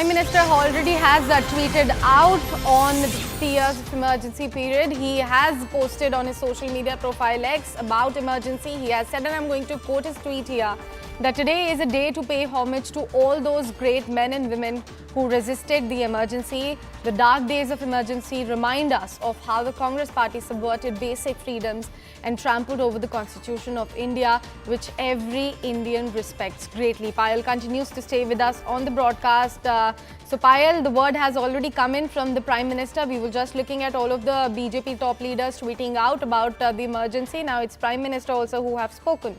Prime Minister already has tweeted out on the 50 years of emergency period. He has posted on his social media profile X about emergency. He has said, and I'm going to quote his tweet here, that today is a day to pay homage to all those great men and women who resisted the emergency. The dark days of emergency remind us of how the Congress party subverted basic freedoms and trampled over the Constitution of India, which every Indian respects greatly. Payal continues to stay with us on the broadcast. So Payal, the word has already come in from the Prime Minister. We were just looking at all of the BJP top leaders tweeting out about the emergency. Now it's Prime Minister also who have spoken.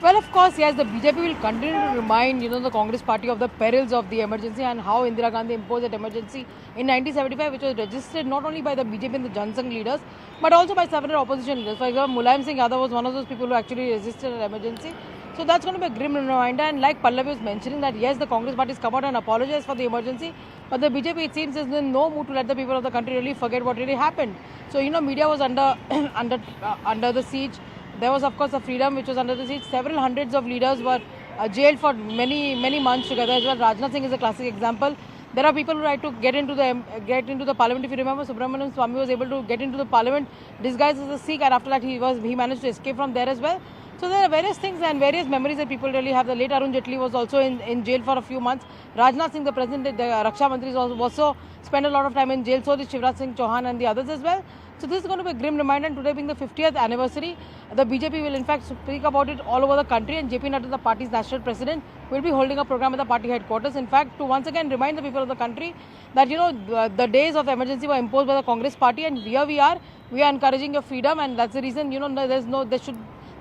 Well, of course, yes, the BJP will continue to remind, the Congress party of the perils of the emergency and how Indira Gandhi imposed that emergency in 1975, which was registered not only by the BJP and the Jan Sangh leaders, but also by several opposition leaders. For example, Mulayam Singh Yadav was one of those people who actually resisted an emergency. So that's going to be a grim reminder. And like Pallavi was mentioning that, yes, the Congress party has come out and apologized for the emergency, but the BJP, it seems, is in no mood to let the people of the country really forget what really happened. So, media was under the siege. There was, of course, a freedom which was under the siege. Several hundreds of leaders were jailed for many months together as well. Rajnath Singh is a classic example. There are people who tried to get into the parliament. If you remember, Subramanian Swamy was able to get into the parliament disguised as a Sikh, and after that he managed to escape from there as well. So there are various things and various memories that people really have. The late Arun Jaitley was also in jail for a few months. Rajnath Singh, the president, the Raksha Mantri, also spent a lot of time in jail. So did Shivraj Singh Chauhan and the others as well. So this is going to be a grim reminder, and today being the 50th anniversary, the BJP will in fact speak about it all over the country, and JP Nadda, the party's national president, will be holding a program at the party headquarters. In fact, to once again remind the people of the country that, the days of emergency were imposed by the Congress party, and here we are encouraging your freedom, and that's the reason,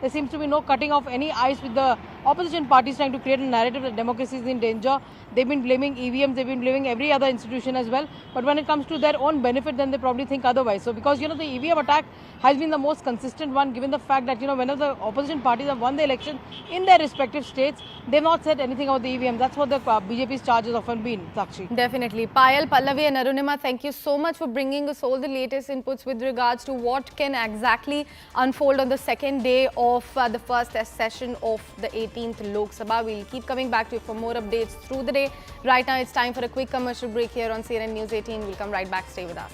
there seems to be no cutting off any ice with the opposition parties trying to create a narrative that democracy is in danger. They've been blaming EVMs, they've been blaming every other institution as well. But when it comes to their own benefit, then they probably think otherwise. So because, the EVM attack has been the most consistent one, given the fact that, whenever the opposition parties have won the election in their respective states, they've not said anything about the EVM. That's what the BJP's charge has often been, Sakshi. Definitely. Payal, Pallavi and Arunima, thank you so much for bringing us all the latest inputs with regards to what can exactly unfold on the second day of the first session of the 18th Lok Sabha. We'll keep coming back to you for more updates through the day. Right now, it's time for a quick commercial break here on CNN News 18. We'll come right back. Stay with us.